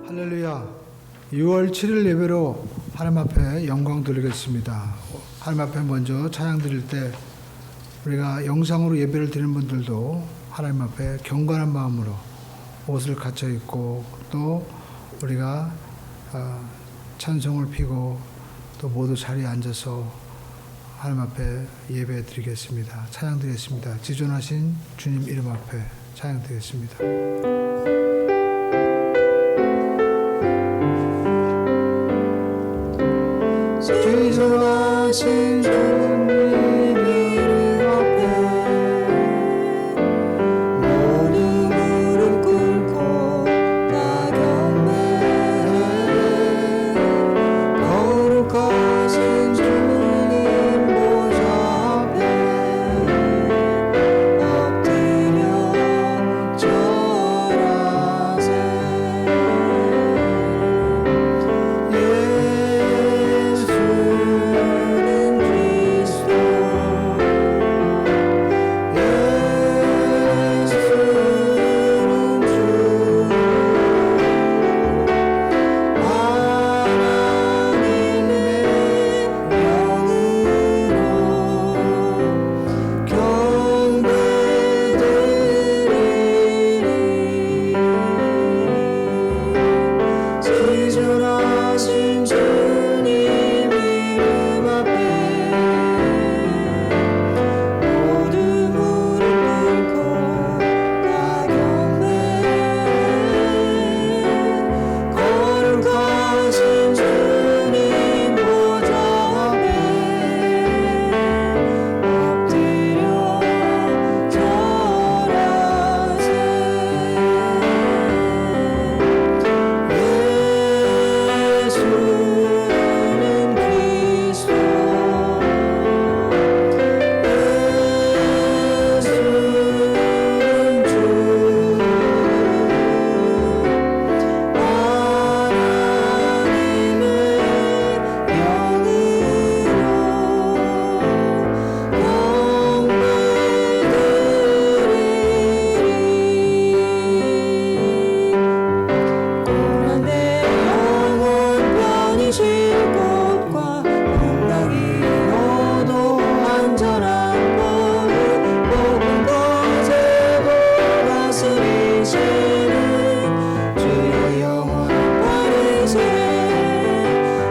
할렐루야. 6월 7일 예배로 하나님 앞에 영광 돌리겠습니다. 하나님 앞에 먼저 찬양 드릴 때 우리가 영상으로 예배를 드리는 분들도 하나님 앞에 경건한 마음으로 옷을 갖춰 입고 또 우리가 찬송을 피고 또 모두 자리에 앉아서 하나님 앞에 예배 드리겠습니다. 찬양 드리겠습니다. 지존하신 주님 이름 앞에 찬양 드리겠습니다. 지존하신 주님 이름 앞에 모두 무릎 꿇고 다 경배해. 거룩하신 주님 보좌 앞에 엎드려 절하세. 지존하신 주님 이름 앞에 모두 무릎 꿇고 다 경배해. 거룩하신 주님 보좌 앞에 엎드려 절하세. 예수는 그리스도, 예수는 주, 하나님의 영으로 경배드리리. 고난의 영혼 편히 쉴 곳과 풍랑이 오도 안전한 곳을 모든 것에도 다스리시는 주의 영원한 바르시네.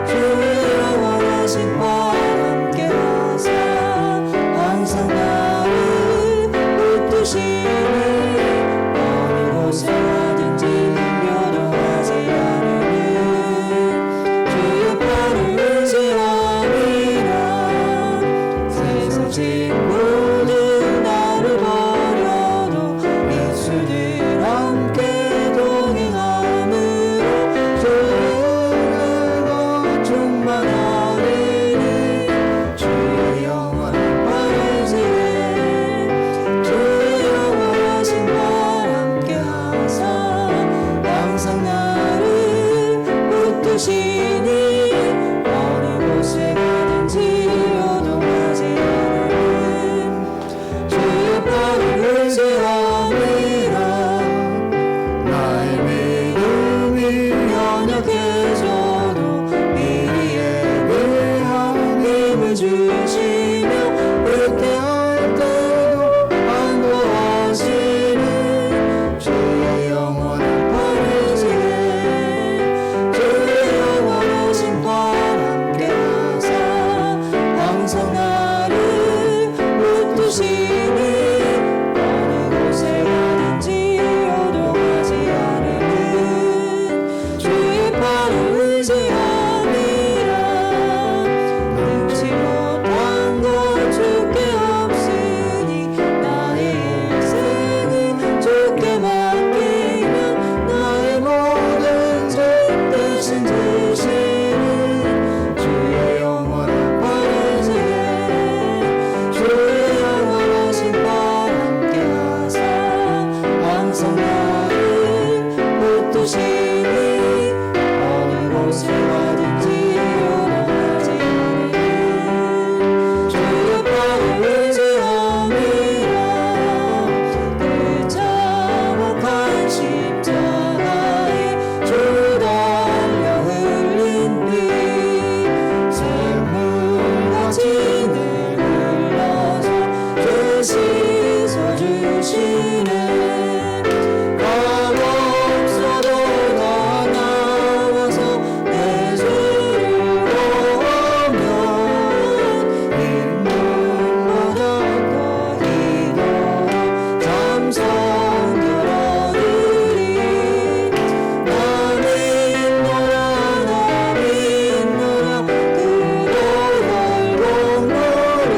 주의 영원하신 바 함께 하사 항상 나를 붙드시니 어느 곳에 가든지 요동하지 않으니 주의 팔을 의지함이라. 세상 친구들 나를 버려도 예수들 함께 동행함으로 주의 은혜가 충만하리니. 주의 영원한 바르시네. 주의 영원하신 발 함께 하사 항상 나를 붙드시니 어느 곳에 가든지 요동하지 않으니 주의 팔을 의지함이라. 나의 믿음이 연약해져도 미리 예배한 힘을 주시며 의태할 때도 안도하시는 주의 영원한 바르시네. 주의 영원하신 발 함께 하사 항상 나를 붙드시니 어느 곳에 가든지 요동하지 않으니 주의 팔을 의지함이라. 능치 못한 것 주께 없으니 씻어주시네. 없어도 더 나와서 내 죄를 보면 이 눈보다 더 힘어 감성 들어드리. 나 믿노라 나 믿노라 그도 열공놀이.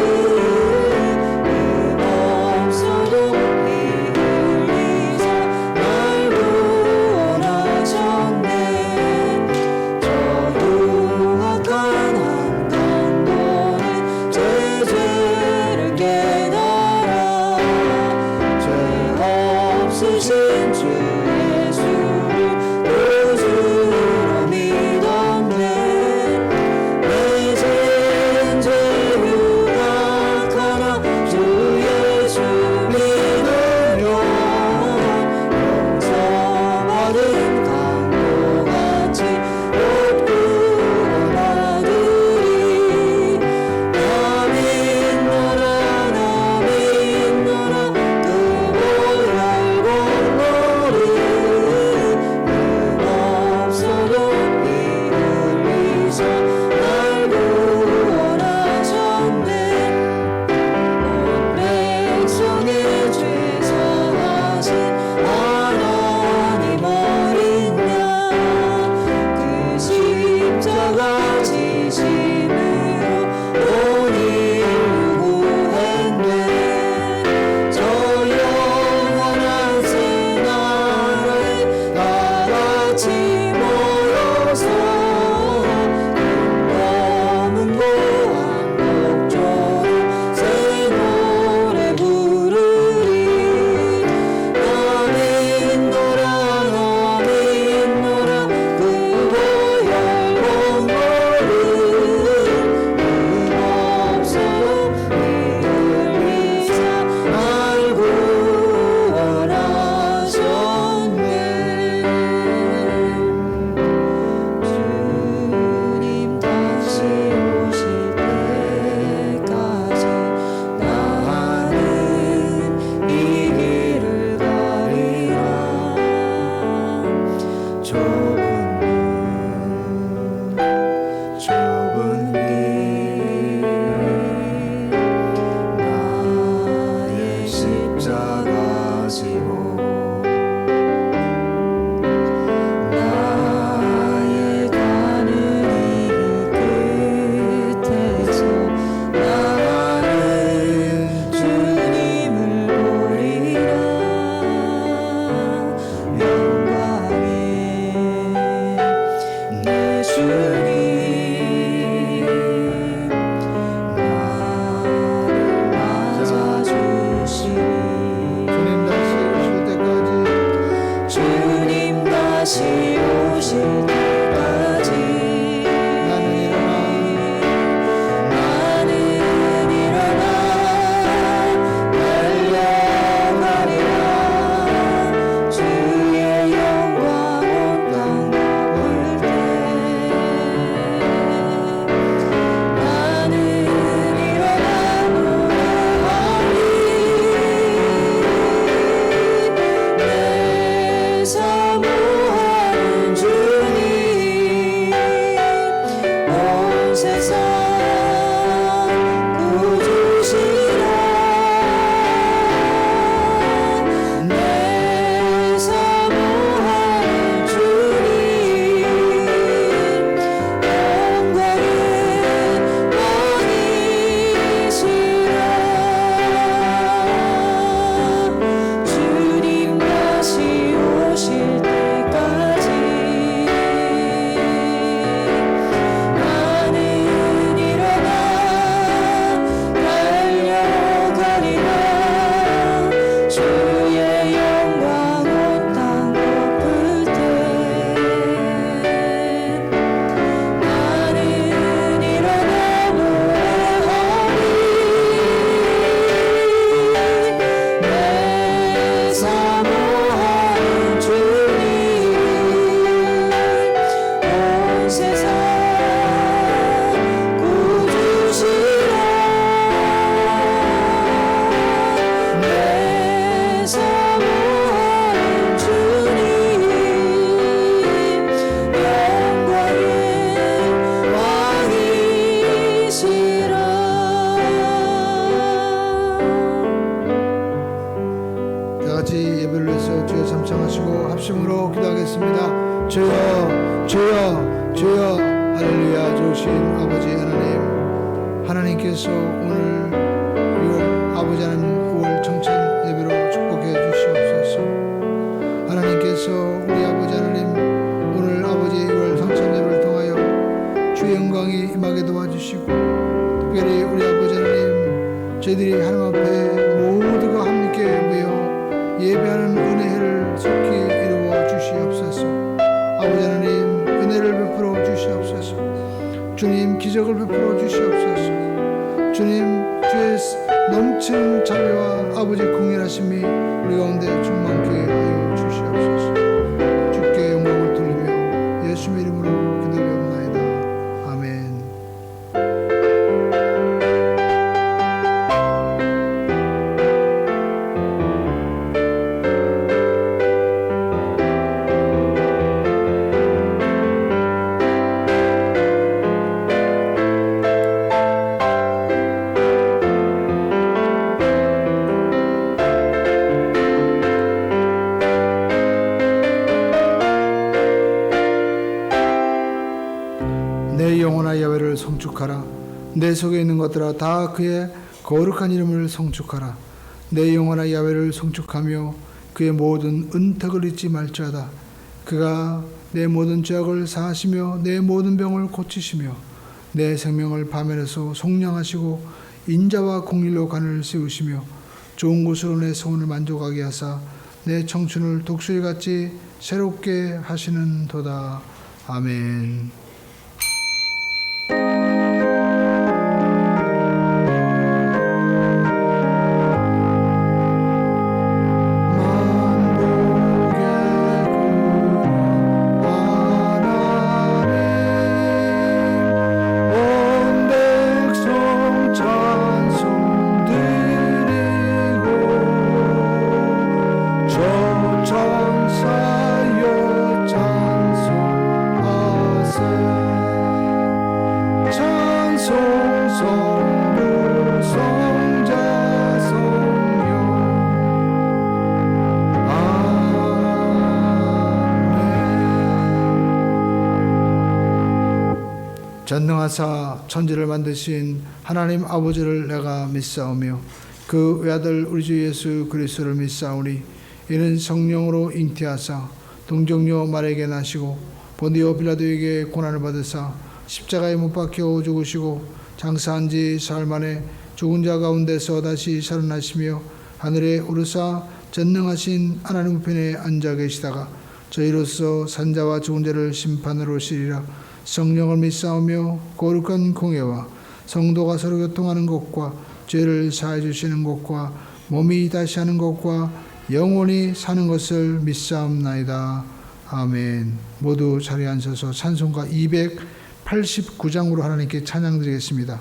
하나님께서 오늘 6월 아버지 하나님 9월 청천 예배로 축복해 주시옵소서. 하나님께서 우리 아버지 하나님 오늘 아버지 6월 성천 예배를 통하여 주의 영광이 임하게 도와주시고, 특별히 우리 아버지 하나님 저희들이 하나님 앞에 모두가 함께 모여 예배하는 은혜를 속히 이루어 주시옵소서. 아버지 하나님 은혜를 베풀어 주시옵소서. 주님 기적을 베풀어 주시옵소서. 주님 주의 넘치는 자비와 아버지 공연하심이 우리 가운데 충만케 하여 주시옵소서. 주께 영광을 돌리며 예수의 이름으로 기도드리옵나이다. 아멘. 내 영혼아 야훼를 송축하라. 내 속에 있는 것들아 다 그의 거룩한 이름을 송축하라. 내 영혼아 야훼를 송축하며 그의 모든 은택을 잊지 말지어다. 그가 내 모든 죄악을 사하시며 내 모든 병을 고치시며 내 생명을 파멸해서 속량하시고 인자와 공의로 간을 세우시며 좋은 곳으로 내 소원을 만족하게 하사 내 청춘을 독수리같이 새롭게 하시는도다. 아멘. 전능하사 천지를 만드신 하나님 아버지를 내가 믿사오며 그 외아들 우리 주 예수 그리스도를 믿사오니 이는 성령으로 잉태하사 동정녀 마리아에게 나시고 본디오 빌라도에게 고난을 받으사 십자가에 못 박혀 죽으시고 장사한 지 사흘 만에 죽은 자 가운데서 다시 살아나시며 하늘에 오르사 전능하신 하나님 우편에 앉아 계시다가 저희로서 산자와 죽은 자를 심판하러 오시리라. 성령을 믿사오며 거룩한 공예와 성도가 서로 교통하는 것과 죄를 사해 주시는 것과 몸이 다시 하는 것과 영원히 사는 것을 믿사옵나이다. 아멘. 모두 자리에 앉아서 찬송가 289장으로 하나님께 찬양드리겠습니다.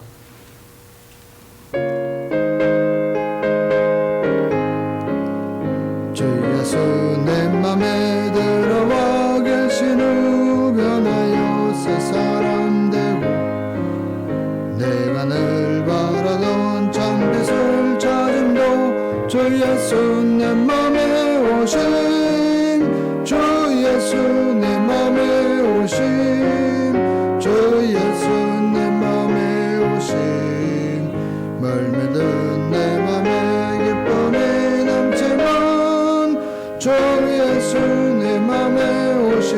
주 예수 내 맘에 들어와 계신 후 변하여 새 사람 되고 내가 늘 바라던 참빛을 찾음도 주 예수 내 맘에 오심 주 예수 내 맘에 오심 주 예수 내 맘에 오심 멀매든 내 맘에 기쁨이 넘치면 주 예수 내 맘에 오심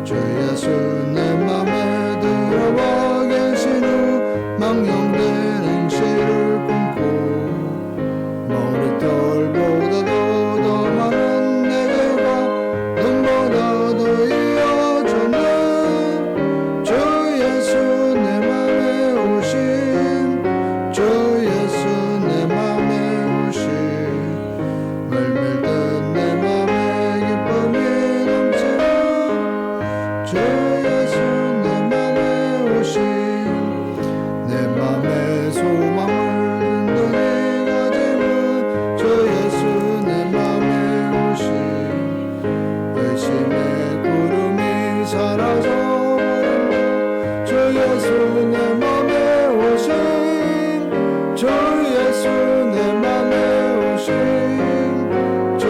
주 예수 내 맘에 들어와 계신 후 망령되는 시를 꿈고 머리털보다도 더 많은 내 죄가 눈보다도 이어졌네 주 예수 내 맘에 오심 주 예수 내 맘에 오심 멀밀든 내 맘에 기쁨이 넘치는 주 예수 내 맘에 오심 내 맘에 소망을 든든히 가지고 주 예수 내 맘에 오심 의심의 구름이 사라져버리고 주 예수 내 맘에 오심 주 예수 내 맘에 오심 주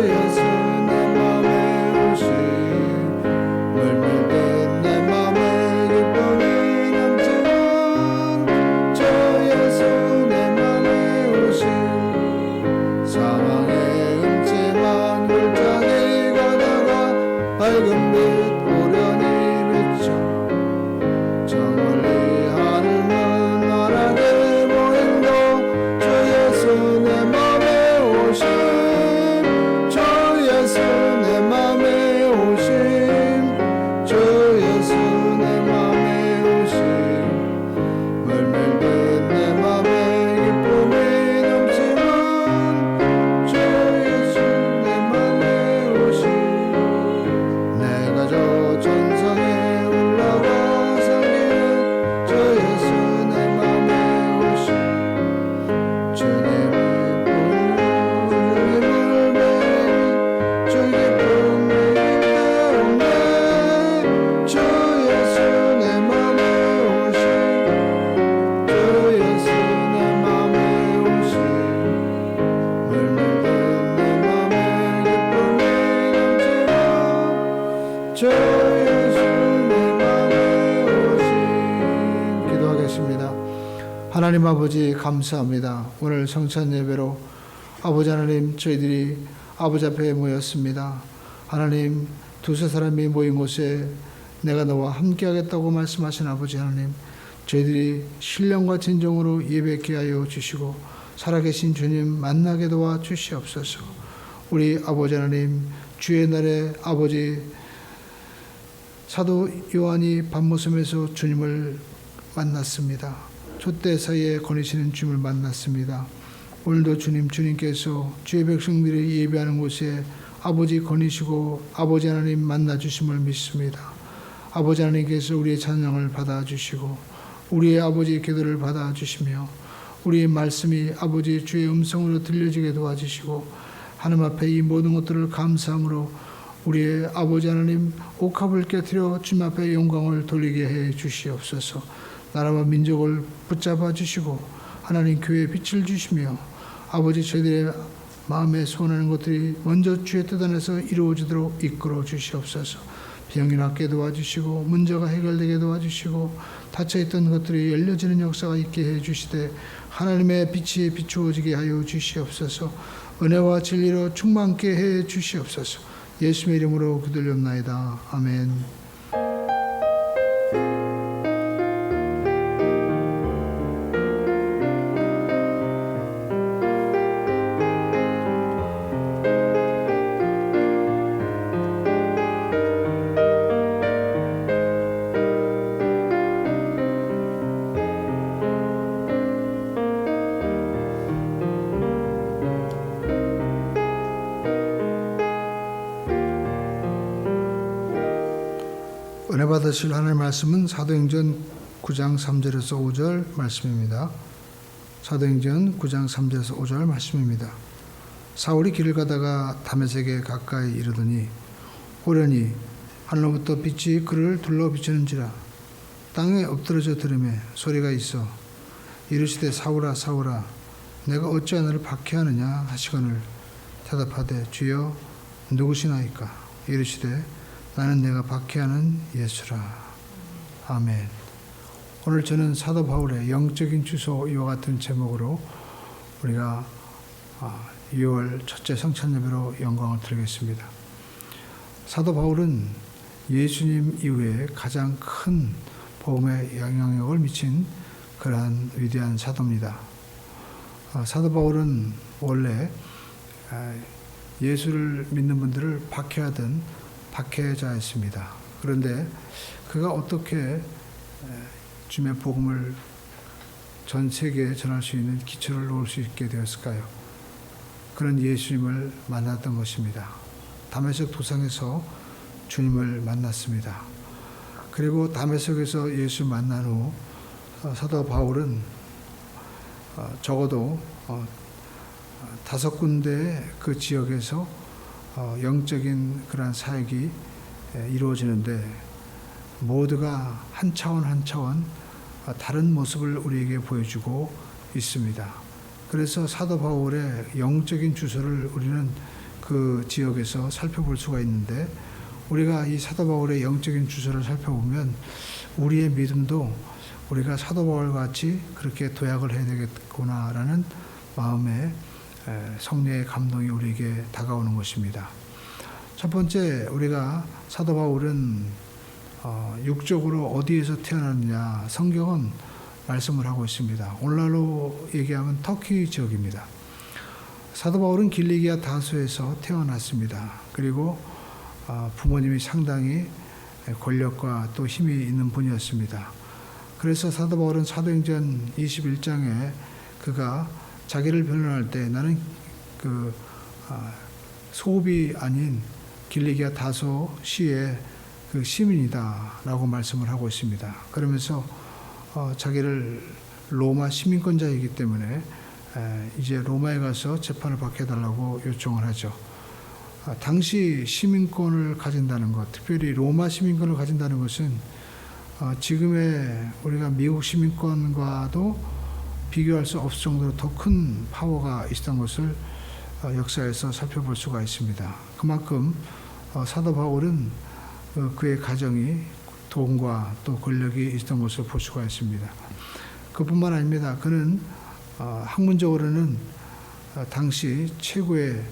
예수 내 맘에 오심 멀밀든 내 맘에 기쁨이 넘치는 주 붉은 빛 오련히 비춰 저 멀리 하늘은 환하게 보인도 주 예수 내 맘에 오심 주 예수 내 맘에 오심 주 예수 내 맘에 오심 멀밀된 내 맘에 기쁨이 넘치는 주 예수 내 맘에 오심 내가 저 전성에 올라가 살기는 주 예수 내 맘에 오심 주님의 주님을 매일 주 기쁨이 때문에 주 예수 내 맘에 오심 주 예수 내 맘에 오심 물밀든 내 맘에 기쁨이 넘치는 주 예수 내 맘에 오심 기도하겠습니다. 하나님 아버지 감사합니다. 오늘 성찬 예배로 아버지 하나님 저희들이 아버지 앞에 모였습니다. 하나님 두세 사람이 모인 곳에 내가 너와 함께 하겠다고 말씀하신 아버지 하나님 저희들이 신령과 진정으로 예배케 하여 주시고 살아계신 주님 만나게 도와 주시옵소서. 우리 아버지 하나님 주의 날에 아버지 사도 요한이 밤모섬에서 주님을 만났습니다. 촛대 사이에 거니시는 주님을 만났습니다. 오늘도 주님께서 주의 백성들이 예배하는 곳에 아버지 거니시고 아버지 하나님 만나 주심을 믿습니다. 아버지 하나님께서 우리의 찬양을 받아주시고 우리의 아버지 기도를 받아주시며 우리의 말씀이 아버지 주의 음성으로 들려지게 도와주시고 하나님 앞에 이 모든 것들을 감사함으로 우리의 아버지 하나님 옥합을 깨뜨려 주님 앞에 영광을 돌리게 해 주시옵소서. 나라와 민족을 붙잡아 주시고 하나님 교회에 빛을 주시며 아버지 저희들의 마음에 소원하는 것들이 먼저 주의 뜻 안에서 이루어지도록 이끌어 주시옵소서. 병이 낫게 도와주시고 문제가 해결되게 도와주시고 닫혀있던 것들이 열려지는 역사가 있게 해주시되 하나님의 빛이 비추어지게 하여 주시옵소서. 은혜와 진리로 충만케 해 주시옵소서. 예수의 이름으로 기도드립나이다. 아멘. 은혜 받으실 하나님의 말씀은 사도행전 9장 3절에서 5절 말씀입니다. 사도행전 9장 3절에서 5절 말씀입니다. 사울이 길을 가다가 다메섹에 가까이 이르더니 호련히 하늘로부터 빛이 그를 둘러 비추는지라 땅에 엎드러져 들으매 소리가 있어 이르시되 사울아 사울아 내가 어찌하여 너를 박해하느냐 하시거늘 대답하되 주여 누구시나이까 이르시되 나는 내가 박해하는 예수라. 아멘. 오늘 저는 사도 바울의 영적인 주소 이와 같은 제목으로 우리가 6월 첫째 성찬 예배로 영광을 드리겠습니다. 사도 바울은 예수님 이후에 가장 큰 복음의 영향력을 미친 그러한 위대한 사도입니다. 사도 바울은 원래 예수를 믿는 분들을 박해하던 박해자였습니다. 그런데 그가 어떻게 주님의 복음을 전 세계에 전할 수 있는 기초를 놓을 수 있게 되었을까요? 그런 예수님을 만났던 것입니다. 다메섹 도상에서 주님을 만났습니다. 그리고 다메섹에서 예수 만난 후 사도 바울은 적어도 5군데 그 지역에서 영적인 그러한 사역이 이루어지는데 모두가 한 차원 한 차원 다른 모습을 우리에게 보여주고 있습니다. 그래서 사도 바울의 영적인 주소를 우리는 그 지역에서 살펴볼 수가 있는데 우리가 이 사도 바울의 영적인 주소를 살펴보면 우리의 믿음도 우리가 사도 바울 같이 그렇게 도약을 해야 되겠구나라는 마음에 성령의 감동이 우리에게 다가오는 것입니다. 첫 번째, 우리가 사도 바울은 육적으로 어디에서 태어났느냐, 성경은 말씀을 하고 있습니다. 오늘날로 얘기하면 터키 지역입니다. 사도 바울은 길리기아 다소에서 태어났습니다. 그리고 부모님이 상당히 권력과 또 힘이 있는 분이었습니다. 그래서 사도 바울은 사도행전 21장에 그가 자기를 변론할 때 나는 소읍이 아닌 길리기아 다소 시의 그 시민이다라고 말씀을 하고 있습니다. 그러면서 자기를 로마 시민권자이기 때문에 이제 로마에 가서 재판을 받게 해달라고 요청을 하죠. 당시 시민권을 가진다는 것, 특별히 로마 시민권을 가진다는 것은 지금의 우리가 미국 시민권과도 비교할 수 없을 정도로 더 큰 파워가 있었던 것을 역사에서 살펴볼 수가 있습니다. 그만큼 사도 바울은 그의 가정이 돈과 또 권력이 있었던 것을 볼 수가 있습니다. 그뿐만 아닙니다. 그는 학문적으로는 당시 최고의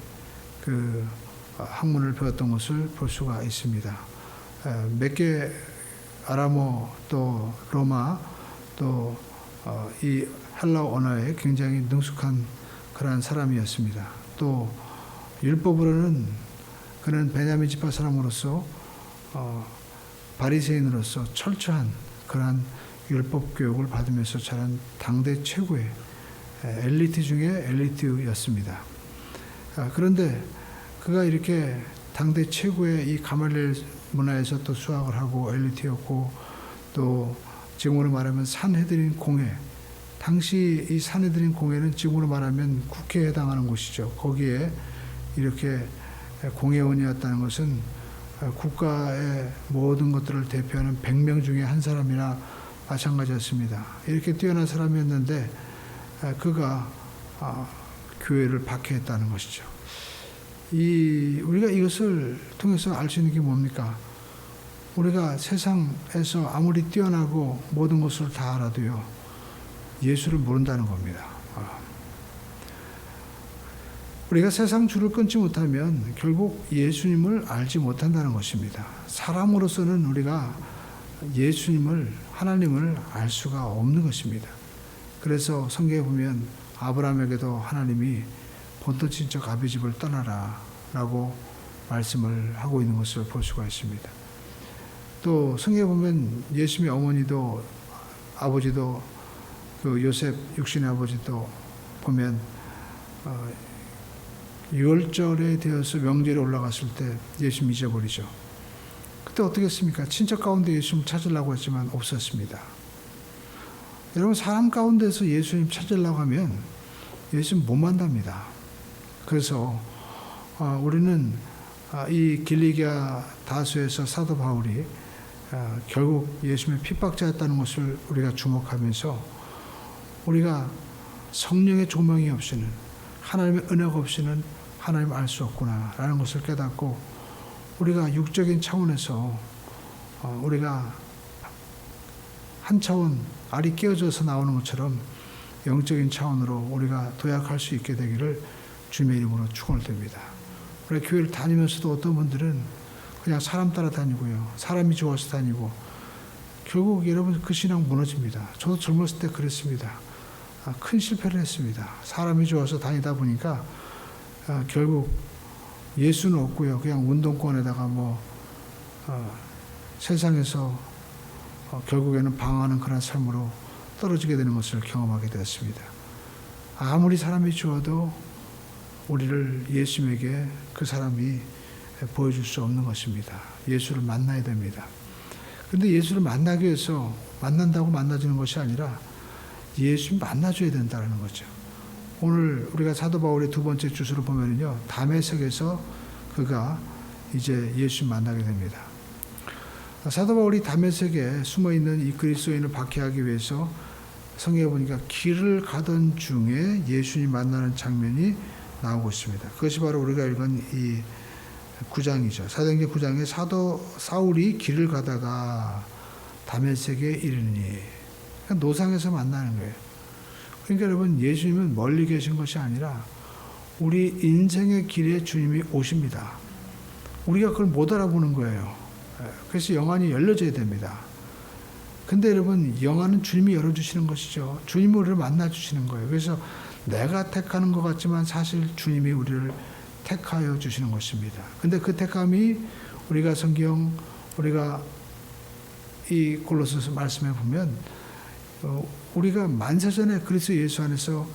그 학문을 배웠던 것을 볼 수가 있습니다. 몇 개 아람어 또 로마 또 이 헬라어 언어에 굉장히 능숙한 그러한 사람이었습니다. 또 율법으로는 그는 베냐민 지파 사람으로서 바리새인으로서 철저한 그러한 율법 교육을 받으면서 자란 당대 최고의 엘리트 중에 엘리트였습니다. 그런데 그가 이렇게 당대 최고의 이 가말리엘 문화에서 또 수학을 하고 엘리트였고 또 지금으로 말하면 산헤드린 공회, 당시 이 산헤드린 공회는 지금으로 말하면 국회에 해당하는 곳이죠. 거기에 이렇게 공회원이었다는 것은 국가의 모든 것들을 대표하는 100명 중에 한 사람이나 마찬가지였습니다. 이렇게 뛰어난 사람이었는데 그가 교회를 박해했다는 것이죠. 우리가 이것을 통해서 알 수 있는 게 뭡니까? 우리가 세상에서 아무리 뛰어나고 모든 것을 다 알아도요, 예수를 모른다는 겁니다. 우리가 세상 줄을 끊지 못하면 결국 예수님을 알지 못한다는 것입니다. 사람으로서는 우리가 예수님을, 하나님을 알 수가 없는 것입니다. 그래서 성경에 보면 아브라함에게도 하나님이 본토 친척 아비 집을 떠나라 라고 말씀을 하고 있는 것을 볼 수가 있습니다. 또 성경에 보면 예수님의 어머니도 아버지도 그 요셉 육신의 아버지도 보면 유월절에 되어서 명절에 올라갔을 때 예수님 잊어버리죠. 그때 어떻게 했습니까? 친척 가운데 예수님 찾으려고 했지만 없었습니다. 여러분, 사람 가운데서 예수님 찾으려고 하면 예수님 못 만납니다. 그래서 우리는 이 길리기아 다소에서 사도 바울이 결국 예수님의 핍박자였다는 것을 우리가 주목하면서 우리가 성령의 조명이 없이는, 하나님의 은혜가 없이는 하나님을 알 수 없구나라는 것을 깨닫고, 우리가 육적인 차원에서 우리가 한 차원 알이 깨어져서 나오는 것처럼 영적인 차원으로 우리가 도약할 수 있게 되기를 주님의 이름으로 축원드립니다. 우리 교회를 다니면서도 어떤 분들은 그냥 사람 따라 다니고요, 사람이 좋아서 다니고, 결국 여러분 그 신앙 무너집니다. 저도 젊었을 때 그랬습니다. 큰 실패를 했습니다. 사람이 좋아서 다니다 보니까 결국 예수는 없고요, 그냥 운동권에다가 세상에서 결국에는 방황하는 그런 삶으로 떨어지게 되는 것을 경험하게 되었습니다. 아무리 사람이 좋아도 우리를 예수님에게 그 사람이 보여줄 수 없는 것입니다. 예수를 만나야 됩니다. 그런데 예수를 만나기 위해서 만난다고 만나주는 것이 아니라 예수님 만나줘야 된다는 거죠. 오늘 우리가 사도 바울의 두 번째 주소를 보면요, 다메섹에서 그가 이제 예수님 만나게 됩니다. 사도 바울이 다메섹에 숨어있는 이 그리스도인을 박해하기 위해서 성경에 보니까 길을 가던 중에 예수님 만나는 장면이 나오고 있습니다. 그것이 바로 우리가 읽은 이 9장이죠. 사도행전 9장에 사도 사울이 길을 가다가 다메섹에 이르니, 그러니까 노상에서 만나는 거예요. 그러니까 여러분, 예수님은 멀리 계신 것이 아니라 우리 인생의 길에 주님이 오십니다. 우리가 그걸 못 알아보는 거예요. 그래서 영안이 열려져야 됩니다. 근데 여러분, 영안은 주님이 열어주시는 것이죠. 주님이 우리를 만나주시는 거예요. 그래서 내가 택하는 것 같지만 사실 주님이 우리를 택하여 주시는 것입니다. 근데 그 택함이 우리가 이 골로새서 말씀에 보면 우리가 만세전에 그리스도 예수 안에서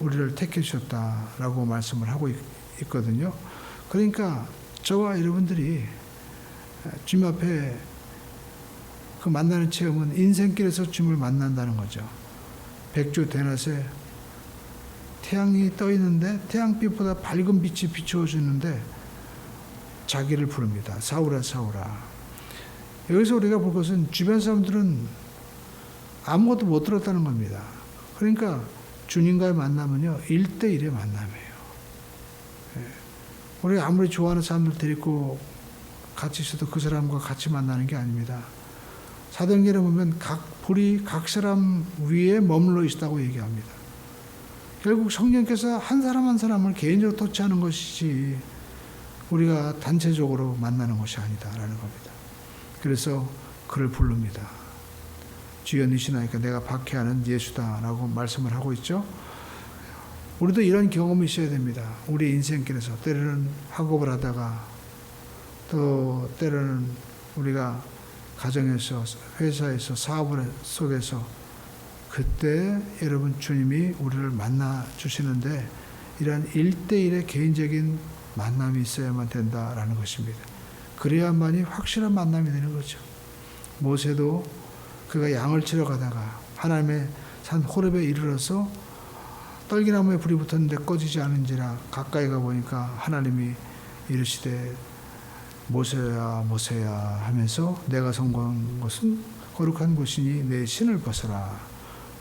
우리를 택해 주셨다라고 말씀을 하고 있거든요. 그러니까 저와 여러분들이 주님 앞에 그 만나는 체험은 인생길에서 주님을 만난다는 거죠. 백주 대낮에 태양이 떠 있는데 태양빛보다 밝은 빛이 비추어 주는데 자기를 부릅니다. 사울아 사울아. 여기서 우리가 볼 것은 주변 사람들은 아무것도 못 들었다는 겁니다. 그러니까 주님과의 만남은요 1대1의 만남이에요. 우리가 아무리 좋아하는 사람들 데리고 같이 있어도 그 사람과 같이 만나는 게 아닙니다. 사도행전에 보면 각 불이 각 사람 위에 머물러 있다고 얘기합니다. 결국 성령께서 한 사람 한 사람을 개인적으로 터치하는 것이지 우리가 단체적으로 만나는 것이 아니다라는 겁니다. 그래서 그를 부릅니다. 주여 니시나이까 내가 박해하는 예수다라고 말씀을 하고 있죠. 우리도 이런 경험이 있어야 됩니다. 우리 인생길에서 때로는 학업을 하다가 또 때로는 우리가 가정에서 회사에서 사업을 속에서 그때 여러분 주님이 우리를 만나 주시는데 이러한 1대1의 개인적인 만남이 있어야만 된다라는 것입니다. 그래야만이 확실한 만남이 되는 거죠. 모세도 그가 양을 치러 가다가 하나님의 산 호렙에 이르러서 떨기나무에 불이 붙었는데 꺼지지 않은지라 가까이 가보니까 하나님이 이르시되 모세야 모세야 하면서 내가 선고한 곳은 거룩한 곳이니 내 신을 벗어라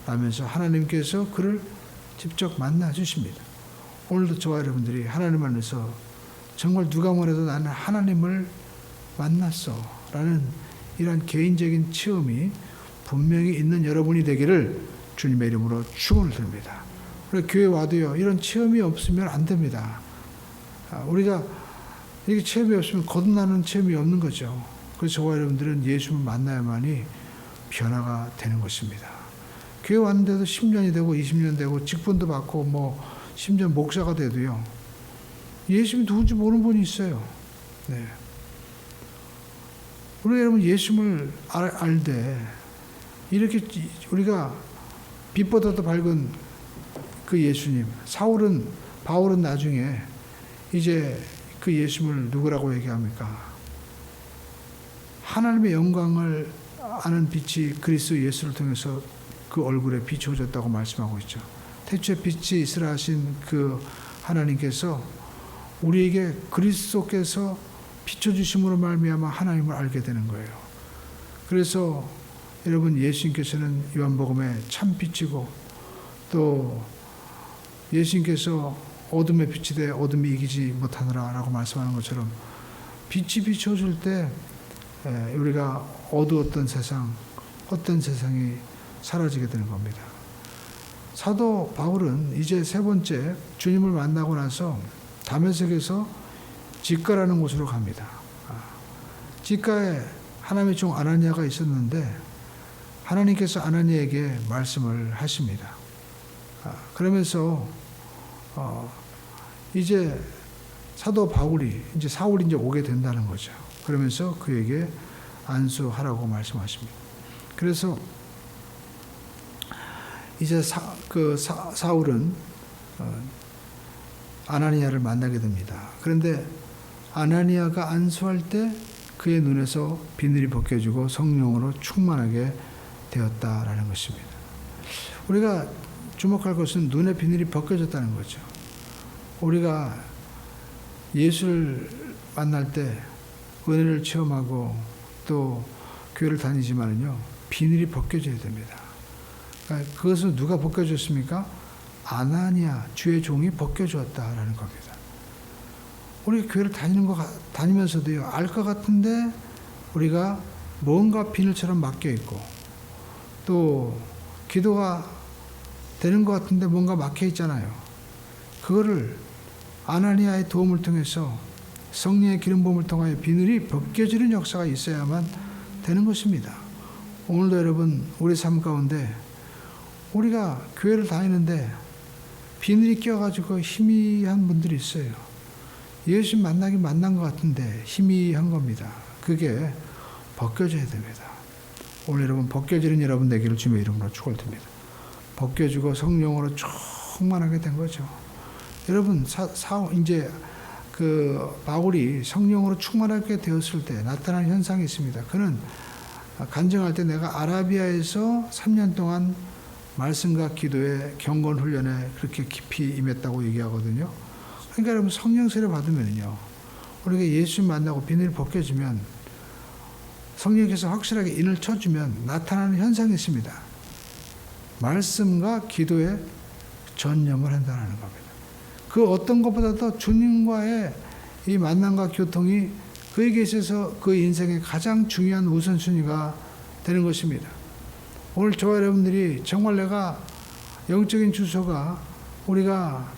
라면서 하나님께서 그를 직접 만나 주십니다. 오늘도 저와 여러분들이 하나님 안에서 정말 누가 뭐래도 나는 하나님을 만났어 라는 이런 개인적인 체험이 분명히 있는 여러분이 되기를 주님의 이름으로 축원을 드립니다. 우리 교회 와도요 이런 체험이 없으면 안 됩니다. 우리가 이게 체험이 없으면 거듭나는 체험이 없는 거죠. 그래서 저와 여러분들은 예수를 만나야만이 변화가 되는 것입니다. 교회 왔는데도 10년이 되고 20년 되고 직분도 받고 뭐 심지어 목사가 돼도요 예수님이 누군지 모르는 분이 있어요. 네. 우리 여러분 예수님을 알되 이렇게 우리가 빛보다도 밝은 그 예수님, 바울은 나중에 이제 그 예수님을 누구라고 얘기합니까? 하나님의 영광을 아는 빛이 그리스도 예수를 통해서 그 얼굴에 비추어졌다고 말씀하고 있죠. 태초에 빛이 있으라 하신 그 하나님께서 우리에게 그리스도께서 비춰주심으로 말미암아 하나님을 알게 되는 거예요. 그래서 여러분 예수님께서는 요한복음에 참 빛이고 또 예수님께서 어둠의 빛이 돼 어둠이 이기지 못하느라 라고 말씀하는 것처럼 빛이 비춰줄 때 우리가 어두웠던 세상, 헛된 세상이 사라지게 되는 겁니다. 사도 바울은 이제 세 번째 주님을 만나고 나서 다메섹에서 직가라는 곳으로 갑니다. 직가에 하나님의 종 아나니아가 있었는데 하나님께서 아나니아에게 말씀을 하십니다. 그러면서 이제 사도 바울이 이제 사울이 이제 오게 된다는 거죠. 그러면서 그에게 안수하라고 말씀하십니다. 그래서 이제 사울은 아나니아를 만나게 됩니다. 그런데 아나니아가 안수할 때 그의 눈에서 비늘이 벗겨지고 성령으로 충만하게 되었다라는 것입니다. 우리가 주목할 것은 눈의 비늘이 벗겨졌다는 거죠. 우리가 예수를 만날 때 은혜를 체험하고 또 교회를 다니지만은요 비늘이 벗겨져야 됩니다. 그것은 누가 벗겨줬습니까? 아나니아 주의 종이 벗겨주었다라는 겁니다. 우리 교회를 다니면서도요 알 것 같은데 우리가 뭔가 비늘처럼 막혀 있고 또 기도가 되는 것 같은데 뭔가 막혀 있잖아요. 그거를 아나니아의 도움을 통해서 성령의 기름 부음을 통하여 비늘이 벗겨지는 역사가 있어야만 되는 것입니다. 오늘도 여러분 우리 삶 가운데 우리가 교회를 다니는데 비늘이 껴가지고 희미한 분들이 있어요. 예수 만나긴 만난 것 같은데 희미한 겁니다. 그게 벗겨져야 됩니다. 오늘 여러분 벗겨지는 여러분 되기를 주님의 이름으로 축원드립니다. 벗겨지고 성령으로 충만하게 된 거죠. 여러분 이제 그 바울이 성령으로 충만하게 되었을 때 나타나는 현상이 있습니다. 그는 간증할 때 내가 아라비아에서 3년 동안 말씀과 기도에 경건 훈련에 그렇게 깊이 임했다고 얘기하거든요. 그러니까 여러분 성령 세례 받으면요, 우리가 예수 만나고 비늘이 벗겨지면 성령께서 확실하게 인을 쳐주면 나타나는 현상이 있습니다. 말씀과 기도에 전념을 한다는 겁니다. 그 어떤 것보다도 주님과의 이 만남과 교통이 그에게 있어서 그 인생의 가장 중요한 우선순위가 되는 것입니다. 오늘 저와 여러분들이 정말 내가 영적인 주소가 우리가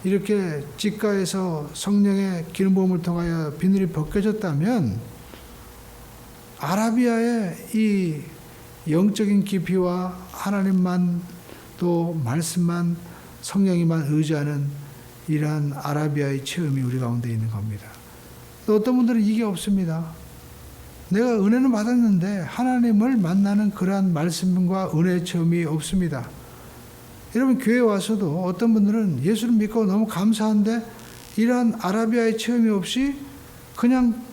이렇게 직가에서 성령의 기름 부음을 통하여 비늘이 벗겨졌다면 아라비아의 이 영적인 깊이와 하나님만 또 말씀만 성령이만 의지하는 이러한 아라비아의 체험이 우리 가운데 있는 겁니다. 또 어떤 분들은 이게 없습니다. 내가 은혜는 받았는데 하나님을 만나는 그러한 말씀과 은혜의 체험이 없습니다. 여러분 교회에 와서도 어떤 분들은 예수를 믿고 너무 감사한데 이러한 아라비아의 체험이 없이 그냥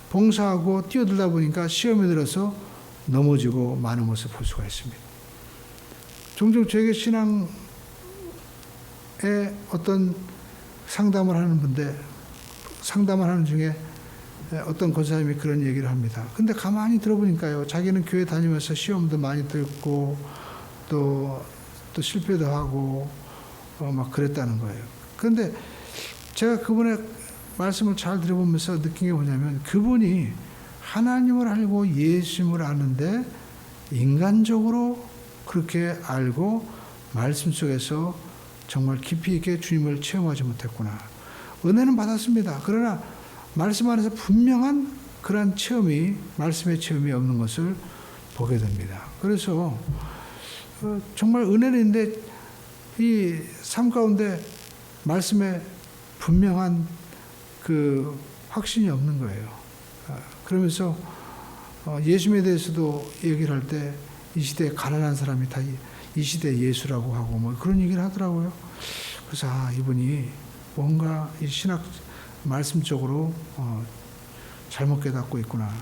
봉사하고 뛰어들다 보니까 시험에 들어서 넘어지고 많은 것을 볼 수가 있습니다. 종종 저에게 신앙의 어떤 상담을 하는 분들, 상담을 하는 중에 어떤 권사님이 그런 얘기를 합니다. 근데 가만히 들어보니까요, 자기는 교회 다니면서 시험도 많이 듣고 또 실패도 하고 막 그랬다는 거예요. 그런데 제가 그분의 말씀을 잘 들어보면서 느낀 게 뭐냐면 그분이 하나님을 알고 예수님을 아는데 인간적으로 그렇게 알고 말씀 속에서 정말 깊이 있게 주님을 체험하지 못했구나. 은혜는 받았습니다. 그러나 말씀 안에서 분명한 그러한 체험이, 말씀의 체험이 없는 것을 보게 됩니다. 그래서 정말 은혜는 있는데 이 삶 가운데 말씀에 분명한 그 확신이 없는 거예요. 그러면서 예수님에 대해서도 얘기를 할 때 이 시대에 가난한 사람이 다 이 시대 예수라고 하고 뭐 그런 얘기를 하더라고요. 그래서 이분이 뭔가 이 신학 말씀적으로 잘못 깨닫고 있구나.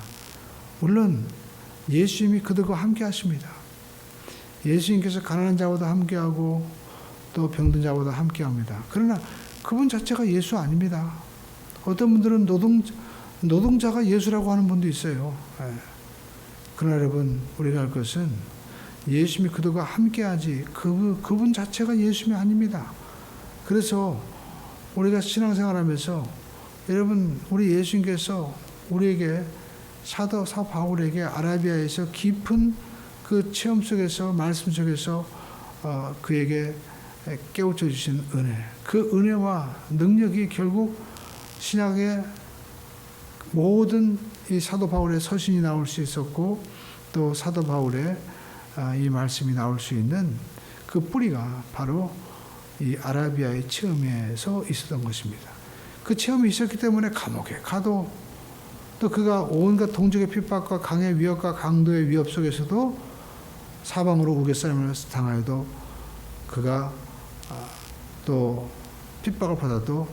물론 예수님이 그들과 함께 하십니다. 예수님께서 가난한 자보다 함께하고 또 병든 자보다 함께합니다. 그러나 그분 자체가 예수 아닙니다. 어떤 분들은 노동자가 예수라고 하는 분도 있어요. 그러나 여러분 우리가 할 것은 예수님이 그들과 함께하지 그분 자체가 예수님이 아닙니다. 그래서 우리가 신앙생활하면서 여러분 우리 예수님께서 우리에게 사도 바울에게 아라비아에서 깊은 그 체험 속에서 말씀 속에서 그에게 깨우쳐 주신 은혜, 그 은혜와 능력이 결국 신약의 모든 이 사도 바울의 서신이 나올 수 있었고 또 사도 바울의 이 말씀이 나올 수 있는 그 뿌리가 바로 이 아라비아의 체험에서 있었던 것입니다. 그 체험이 있었기 때문에 감옥에 가도 또 그가 온갖 동족의 핍박과 강의 위협과 강도의 위협 속에서도 사방으로 우겨싸임을 당하여도 그가 또 핍박을 받아도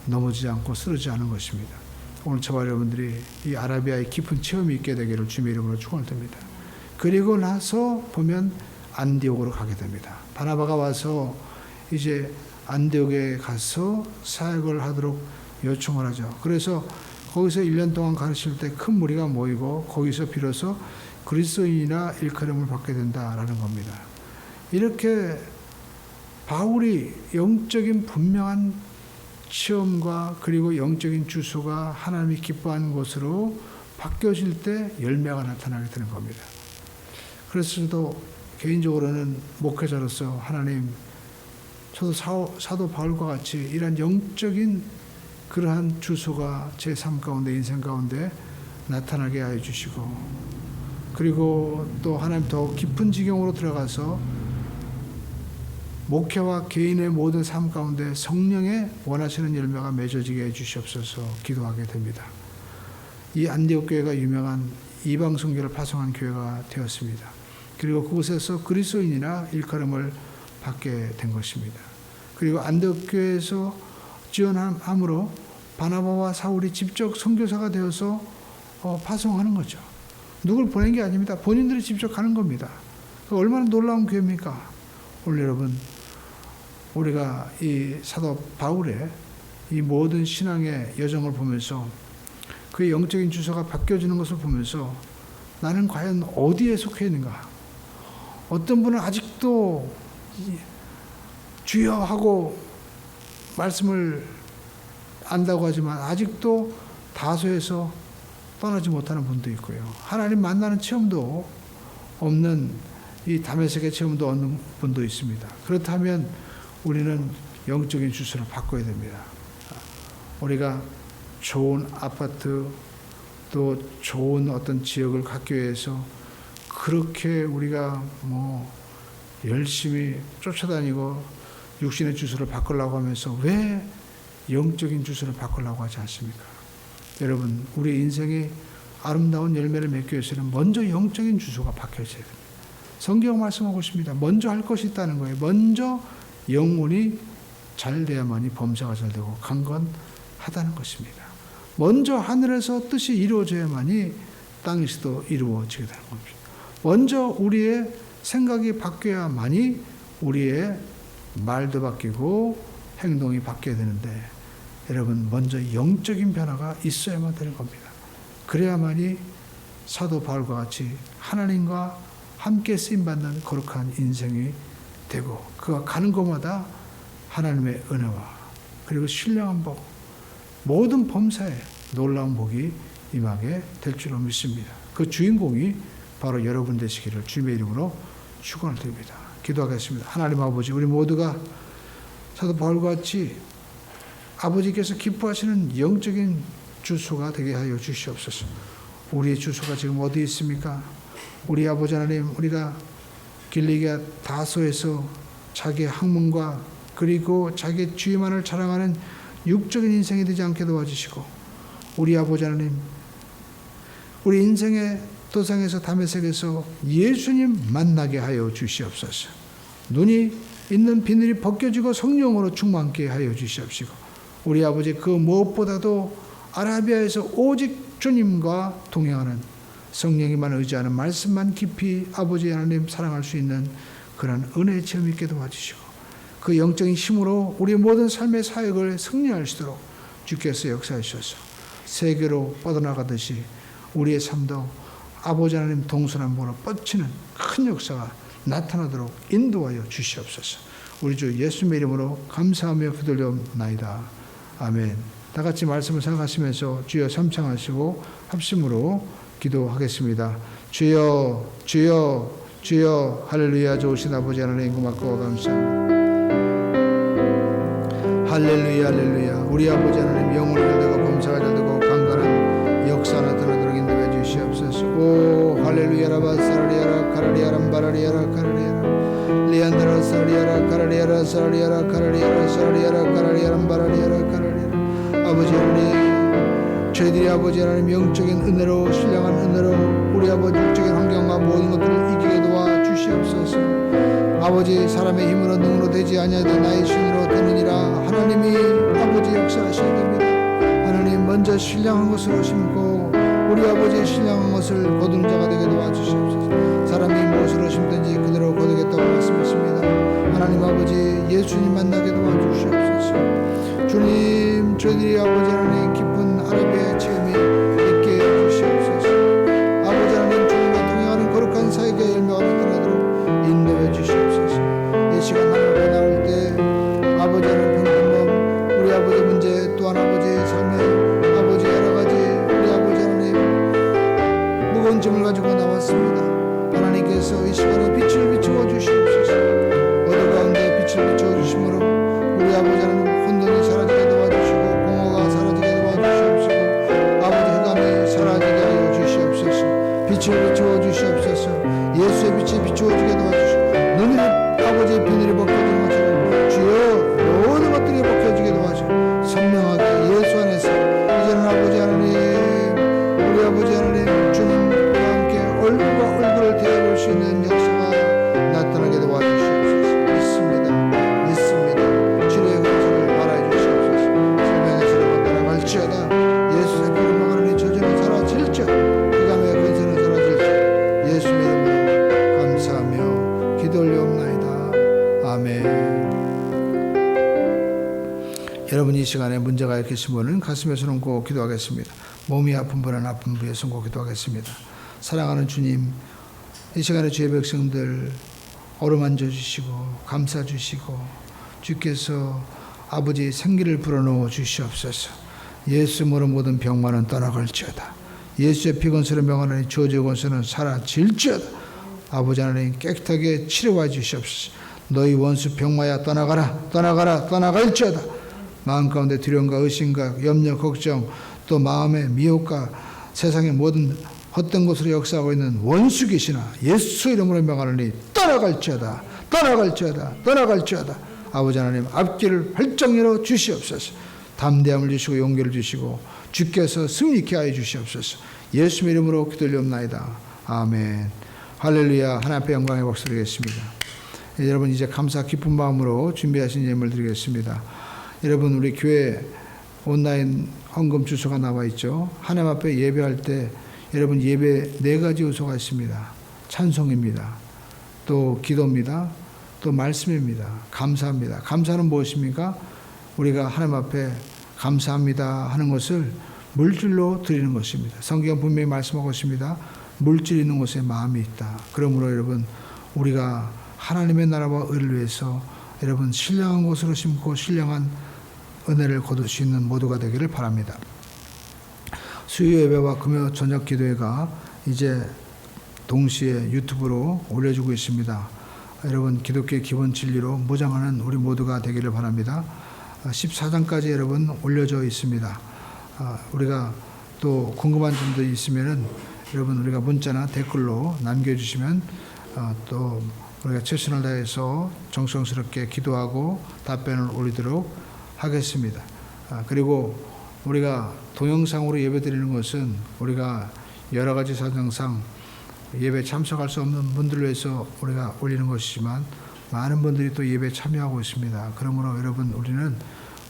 넘어지지 않고 쓰러지지 않은 것입니다. 오늘 저와 여러분들이 이 아라비아의 깊은 체험이 있게 되기를 주님의 이름으로 축원드립니다. 그리고 나서 보면 안디옥으로 가게 됩니다. 바나바가 와서 이제 안디옥에 가서 사역을 하도록 요청을 하죠. 그래서 거기서 1년 동안 가르칠 때 큰 무리가 모이고 거기서 비로소 그리스도인이라 일컬음을 받게 된다라는 겁니다. 이렇게 바울이 영적인 분명한 체험과 그리고 영적인 주소가 하나님이 기뻐하는 곳으로 바뀌어질 때 열매가 나타나게 되는 겁니다. 그래서 저도 개인적으로는 목회자로서 하나님, 저도 사도 바울과 같이 이런 영적인 그러한 주소가 제 삶 가운데, 인생 가운데 나타나게 하여 주시고, 그리고 또 하나님 더 깊은 지경으로 들어가서 목회와 개인의 모든 삶 가운데 성령의 원하시는 열매가 맺어지게 해 주시옵소서 기도하게 됩니다. 이 안디옥 교회가 유명한 이방 선교를 파송한 교회가 되었습니다. 그리고 그곳에서 그리스도인이나 일컬음을 받게 된 것입니다. 그리고 안디옥 교회에서 지원함으로 바나바와 사울이 직접 선교사가 되어서 파송하는 거죠. 누굴 보낸 게 아닙니다. 본인들이 직접 가는 겁니다. 얼마나 놀라운 교회입니까? 오늘 여러분, 우리가 이 사도 바울의 이 모든 신앙의 여정을 보면서 그의 영적인 주소가 바뀌어지는 것을 보면서 나는 과연 어디에 속해 있는가? 어떤 분은 아직도 주여 하고 말씀을 안다고 하지만 아직도 다소에서 떠나지 못하는 분도 있고요. 하나님 만나는 체험도 없는 이 다메섹의 체험도 없는 분도 있습니다. 그렇다면 우리는 영적인 주소를 바꿔야 됩니다. 우리가 좋은 아파트 또 좋은 어떤 지역을 갖기 위해서 그렇게 우리가 열심히 쫓아다니고 육신의 주소를 바꾸려고 하면서 왜 영적인 주소를 바꾸려고 하지 않습니까? 여러분, 우리 인생이 아름다운 열매를 맺기 위해서는 먼저 영적인 주소가 바뀌어져야 됩니다. 성경 말씀하고 있습니다. 먼저 할 것이 있다는 거예요. 먼저 영혼이 잘 돼야만이 범사가 잘 되고 강건하다는 것입니다. 먼저 하늘에서 뜻이 이루어져야만이 땅에서도 이루어지게 되는 겁니다. 먼저 우리의 생각이 바뀌어야만이 우리의 말도 바뀌고 행동이 바뀌어야 되는데, 여러분, 먼저 영적인 변화가 있어야만 되는 겁니다. 그래야만이 사도 바울과 같이 하나님과 함께 쓰임받는 거룩한 인생이 되고, 그가 가는 곳마다 하나님의 은혜와 그리고 신령한 복, 모든 범사에 놀라운 복이 임하게 될 줄로 믿습니다. 그 주인공이 바로 여러분 되시기를 주님의 이름으로 축원을 드립니다. 기도하겠습니다. 하나님 아버지, 우리 모두가 사도 바울과 같이 아버지께서 기뻐하시는 영적인 주소가 되게 하여 주시옵소서. 우리의 주소가 지금 어디 있습니까? 우리 아버지 하나님, 우리가 길리기아 다소에서 자기의 학문과 그리고 자기의 주의만을 자랑하는 육적인 인생이 되지 않게 도와주시고, 우리 아버지 하나님, 우리 인생의 도상에서 다메섹에서 예수님 만나게 하여 주시옵소서. 눈이 있는 비늘이 벗겨지고 성령으로 충만케 하여 주시옵시고, 우리 아버지 그 무엇보다도 아라비아에서 오직 주님과 동행하는 성령이만 의지하는 말씀만 깊이 아버지 하나님 사랑할 수 있는 그런 은혜의 체험 있게 도와주시고, 그 영적인 힘으로 우리 모든 삶의 사역을 승리할 수 있도록 주께서 역사하셔서 세계로 뻗어나가듯이 우리의 삶도 아버지 하나님 동서남북으로 뻗치는 큰 역사가 나타나도록 인도하여 주시옵소서. 우리 주 예수님의 이름으로 감사하며 기도드리옵나이다. 아멘. 다 같이 말씀을 생각하시면서 주여 삼창하시고 합심으로 기도하겠습니다. 주여, 주여, 주여. 할렐루야. 좋으신 아버지 하나님 고맙고 감사합니다. 할렐루야, 할렐루야. 우리 아버지 하나님 영혼이 잘되고 범사가 잘되고 강건한 역사 나타나도록 인도해 주시옵소서. 오 할렐루야. 라바사리아라 카라리아람 바라리아라 카라리아라 리안드라 사리아라 카라리아라 사리아라 카라리아라 사리아라 카라리아람 바라리아라 카라리아라. 아버지 하나님, 저희들이 아버지 하나님 영적인 은혜로 신령한 은혜로 우리 아버지 육적인 환경과 모든 것들을 이기게 도와 주시옵소서. 아버지 사람의 힘으로 능으로 되지 아니하되 나의 신으로 되느니라. 하나님이 아버지 역사하셔야 됩니다. 하나님 먼저 신령한 것으로 심고 우리 아버지의 신령한 것을 거두는 자가 되게 도와주시옵소서. 사람이 무엇으로 심든지 그대로 거두겠다고 말씀하십니다. 하나님 아버지 예수님 만나게 도와주시옵소서. 주님, 저희들이 아버지 하나님 깊은 아라비아의 체험이 있게 해주시옵소서. 아버지 하나님 주님과 동행하는 거룩한 사역의 열매가 나타나도록 인도해 주시옵소서. 이 시간 하나님께 나올 때 아버지 하나님 평범함, 우리 아버지 문제 또한 아버지의 삶에 아버지 여러 가지 우리 아버지 하나님 무거운 짐을 가지고 나왔습니다. 하나님께서 이 시간에 빛을 비추어 주시옵소서. 어둠 가운데 빛을 비추어 주심으로 우리 아버지 하나님 혼돈이 사라지게 도와주시고 공허가 사라지게 빛이 비추어지게 도와주시고 너희 아버지의 비늘이 벗겨지는 것처럼 주여 모든 것들이 벗겨지게 도와주시고 선명하게 예수 안에서 이제는 아버지 하나님, 우리 아버지 하나님, 주님과 함께 얼굴과 얼굴을 대해볼 수 있는 역사가 나타나게 도와주시옵소서. 믿습니다. 주님의 권세를 말하여 주시옵소서. 생명의 지름은 따라갈지어다. 예수 세포를 막으니 저주는 사라질지어다. 흑암의 권세는 사라질지어다. 예수의 이름으로 감사하며 기도 올려옵나이다. 아멘. 여러분, 이 시간에 문제가 있으신 분은 가슴에 손 얹고 기도하겠습니다. 몸이 아픈 분은 아픈 부위에 손 얹고 기도하겠습니다. 사랑하는 주님, 이 시간에 주의 백성들 어루만져 주시고 감싸 주시고 주께서 아버지 생기를 불어넣어 주시옵소서. 예수 이름으로 모든 병만은 떠나갈지어다. 예수의 피건설의 명하나니 주어지의 권세는 사라질지어다. 아버지 하나님 깨끗하게 치료해 주시옵소서. 너희 원수 병마야 떠나가라, 떠나가라, 떠나갈지어다. 마음 가운데 두려움과 의심과 염려, 걱정, 또 마음의 미혹과 세상의 모든 헛된 곳으로 역사하고 있는 원수 귀신아 예수 이름으로 명하노니 떠나갈지어다, 떠나갈지어다, 떠나갈지어다. 아버지 하나님 앞길을 활짝 열어 주시옵소서. 담대함을 주시고 용기를 주시고 주께서 승리케 하여 주시옵소서. 예수의 이름으로 기도드리옵나이다. 아멘. 할렐루야. 하나님 앞에 영광의 박수 드리겠습니다. 여러분, 이제 감사 기쁜 마음으로 준비하신 예물 드리겠습니다. 여러분, 우리 교회 온라인 헌금 주소가 나와 있죠. 하나님 앞에 예배할 때 여러분, 예배 4가지 요소가 있습니다. 찬송입니다. 또 기도입니다. 또 말씀입니다. 감사합니다. 감사는 무엇입니까? 우리가 하나님 앞에 감사합니다 하는 것을 물질로 드리는 것입니다. 성경 분명히 말씀하고 있습니다. 물질 있는 곳에 마음이 있다. 그러므로 여러분, 우리가 하나님의 나라와 의를 위해서 여러분 신령한 곳으로 심고 신령한 은혜를 거둘 수 있는 모두가 되기를 바랍니다. 수요 예배와 금요 저녁 기도회가 이제 동시에 유튜브로 올려주고 있습니다. 여러분, 기독교의 기본 진리로 무장하는 우리 모두가 되기를 바랍니다. 14장까지 여러분 올려져 있습니다. 우리가 또 궁금한 점도 있으면은 여러분 우리가 문자나 댓글로 남겨주시면 또 우리가 최선을 다해서 정성스럽게 기도하고 답변을 올리도록 하겠습니다. 그리고 우리가 동영상으로 예배드리는 것은 우리가 여러 가지 사정상 예배 참석할 수 없는 분들을 위해서 우리가 올리는 것이지만 많은 분들이 또 예배에 참여하고 있습니다. 그러므로 여러분,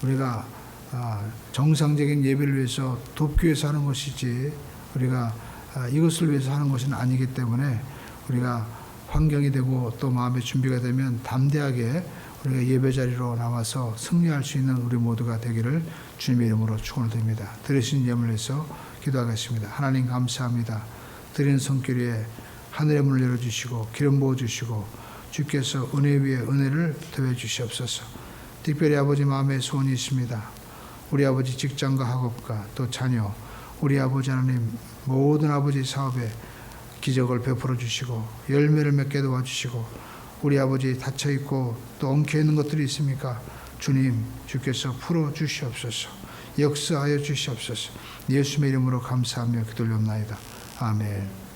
우리가 정상적인 예배를 위해서 돕기 위해서 하는 것이지 우리가 이것을 위해서 하는 것은 아니기 때문에 우리가 환경이 되고 또 마음의 준비가 되면 담대하게 우리가 예배 자리로 나와서 승리할 수 있는 우리 모두가 되기를 주님의 이름으로 축원드립니다. 드리신 예물에서 기도하겠습니다. 하나님 감사합니다. 드리는 손길 위에 하늘의 문을 열어주시고 기름 부어주시고 주께서 은혜 위에 은혜를 더해 주시옵소서. 특별히 아버지 마음에 소원이 있습니다. 우리 아버지 직장과 학업과 또 자녀, 우리 아버지 하나님 모든 아버지 사업에 기적을 베풀어 주시고 열매를 맺게 도와주시고 우리 아버지 닫혀있고 또 엉켜있는 것들이 있습니까? 주님, 주께서 풀어주시옵소서. 역사하여 주시옵소서. 예수의 이름으로 감사하며 기도올리옵나이다. 아멘.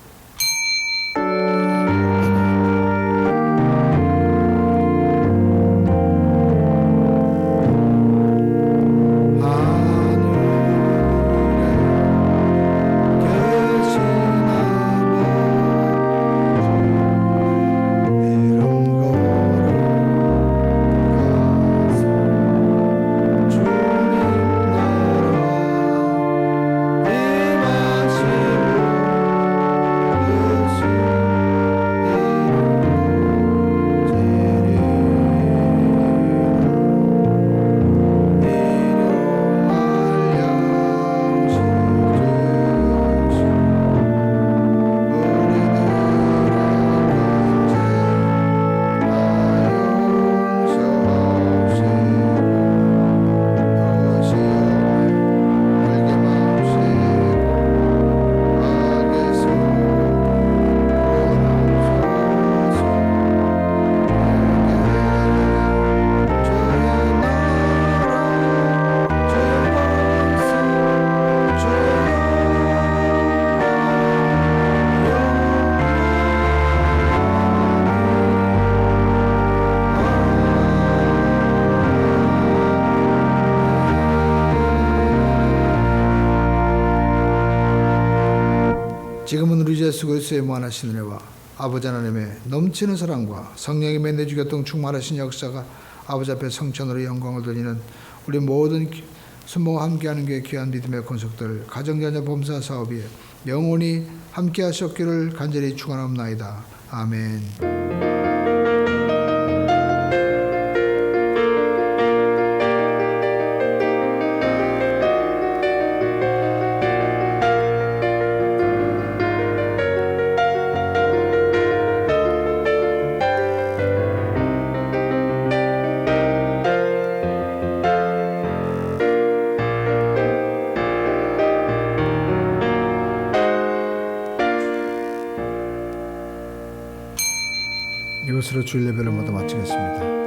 예수 그리스도의 무한하신 은혜와 아버지 하나님의 넘치는 사랑과 성령의 맺내주 교통 충만하신 역사가 아버지 앞에 성천으로 영광을 돌리는 우리 모든 순모와 함께하는 게 귀한 믿음의 권속들 가정자녀 범사 사업에 영원히 함께하셨기를 간절히 축원합나이다. 아멘. 이것으로 주일 예배를 모두 마치겠습니다.